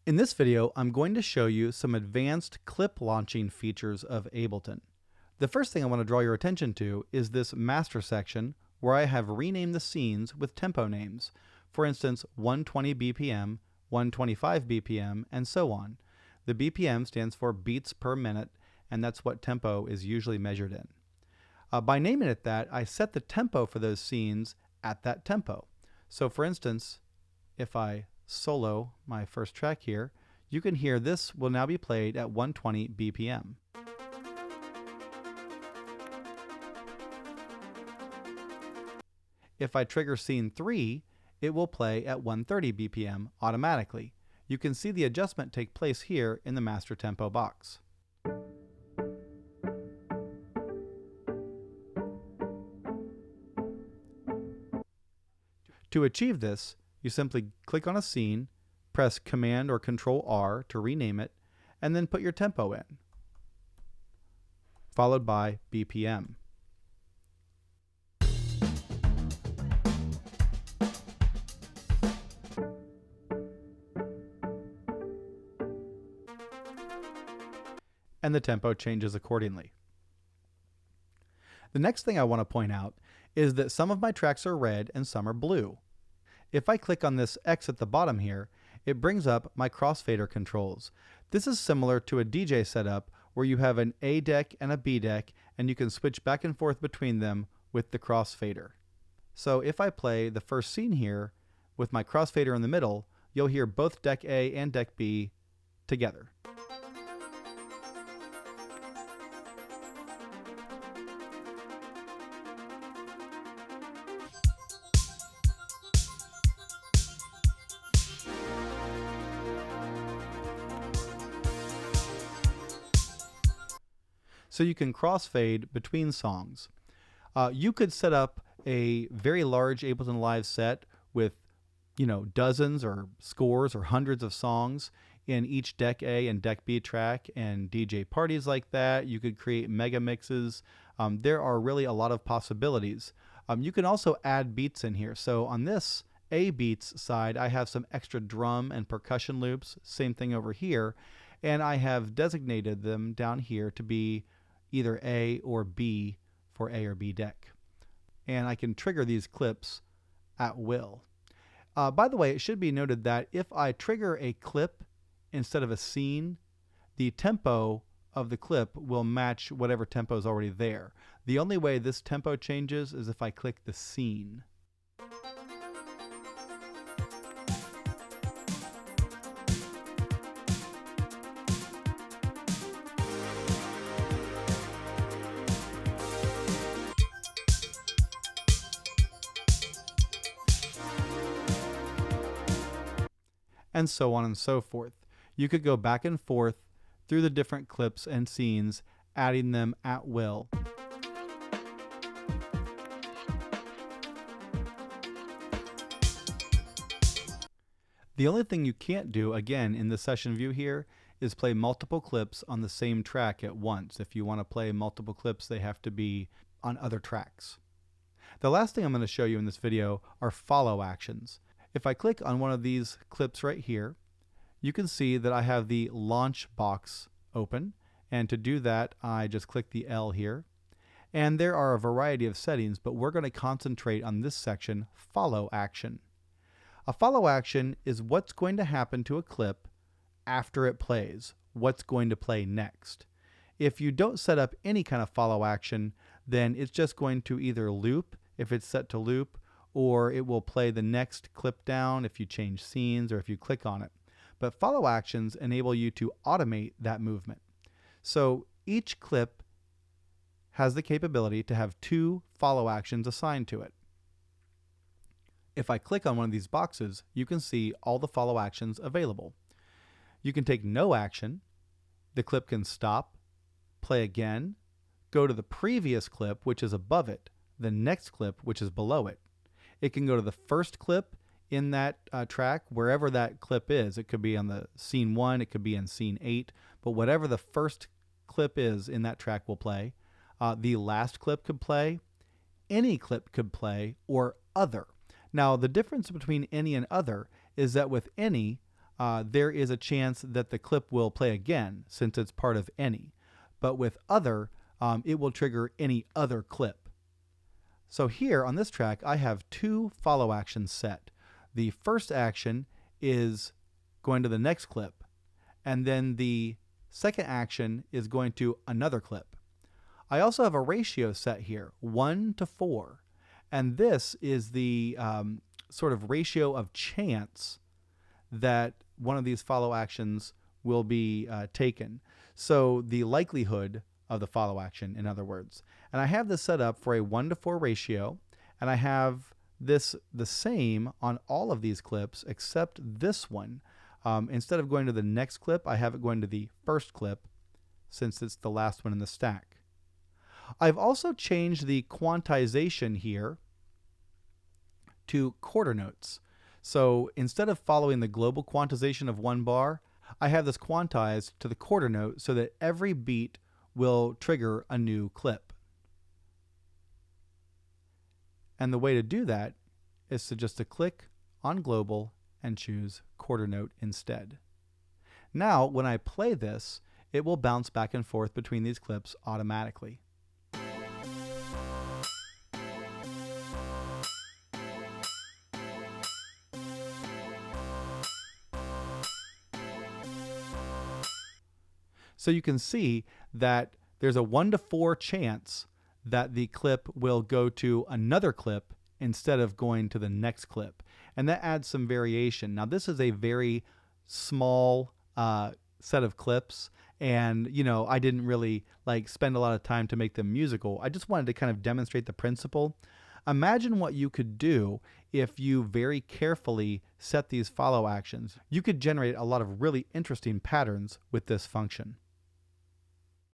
In this video, I'm going to show you some advanced clip launching features of Ableton. The first thing I want to draw your attention to is this master section where I have renamed the scenes with tempo names. For instance, 120 BPM, 125 BPM, and so on. The BPM stands for beats per minute, and that's what tempo is usually measured in. By naming it that, I set the tempo for those scenes at that tempo. So for instance, if I solo my first track here, you can hear this will now be played at 120 BPM. If I trigger scene 3, it will play at 130 BPM automatically. You can see the adjustment take place here in the master tempo box. To achieve this, you simply click on a scene, press Command or Control R to rename it, and then put your tempo in, followed by BPM. And the tempo changes accordingly. The next thing I want to point out is that some of my tracks are red and some are blue. If I click on this X at the bottom here, it brings up my crossfader controls. This is similar to a DJ setup where you have an A deck and a B deck, and you can switch back and forth between them with the crossfader. So if I play the first scene here with my crossfader in the middle, you'll hear both deck A and deck B together. So you can crossfade between songs. You could set up a very large Ableton Live set with, dozens or scores or hundreds of songs in each deck A and deck B track and DJ parties like that. You could create mega mixes. There are really a lot of possibilities. You can also add beats in here. So on this A beats side, I have some extra drum and percussion loops. Same thing over here. And I have designated them down here to be either A or B for A or B deck. And I can trigger these clips at will. By the way, it should be noted that if I trigger a clip instead of a scene, the tempo of the clip will match whatever tempo is already there. The only way this tempo changes is if I click the scene. And so on and so forth. You could go back and forth through the different clips and scenes, adding them at will. The only thing you can't do, again, in the session view here, is play multiple clips on the same track at once. If you want to play multiple clips, they have to be on other tracks. The last thing I'm going to show you in this video are follow actions. If I click on one of these clips right here, you can see that I have the launch box open. And to do that, I just click the L here. And there are a variety of settings, but we're going to concentrate on this section, follow action. A follow action is what's going to happen to a clip after it plays, what's going to play next. If you don't set up any kind of follow action, then it's just going to either loop if it's set to loop, or it will play the next clip down if you change scenes or if you click on it. But follow actions enable you to automate that movement. So each clip has the capability to have 2 follow actions assigned to it. If I click on one of these boxes, you can see all the follow actions available. You can take no action. The clip can stop, play again, go to the previous clip, which is above it, the next clip, which is below it. It can go to the first clip in that track, wherever that clip is. It could be on the scene 1, it could be in scene 8, but whatever the first clip is in that track will play. The last clip could play, any clip could play, or other. Now, the difference between any and other is that with any, there is a chance that the clip will play again since it's part of any. But with other, it will trigger any other clip. So here on this track, I have two follow actions set. The first action is going to the next clip, and then the second action is going to another clip. I also have a ratio set here, 1 to 4, and this is the sort of ratio of chance that one of these follow actions will be taken. So the likelihood of the follow action, in other words. And I have this set up for a 1 to 4 ratio, and I have this the same on all of these clips except this one. Instead of going to the next clip, I have it going to the first clip since it's the last one in the stack. I've also changed the quantization here to quarter notes. So instead of following the global quantization of 1 bar, I have this quantized to the quarter note so that every beat will trigger a new clip. And the way to do that is to click on global and choose quarter note instead. Now, when I play this, it will bounce back and forth between these clips automatically. So you can see that there's a 1 to 4 chance that the clip will go to another clip instead of going to the next clip. And that adds some variation. Now, this is a very small set of clips, and I didn't really spend a lot of time to make them musical. I just wanted to kind of demonstrate the principle. Imagine what you could do if you very carefully set these follow actions. You could generate a lot of really interesting patterns with this function.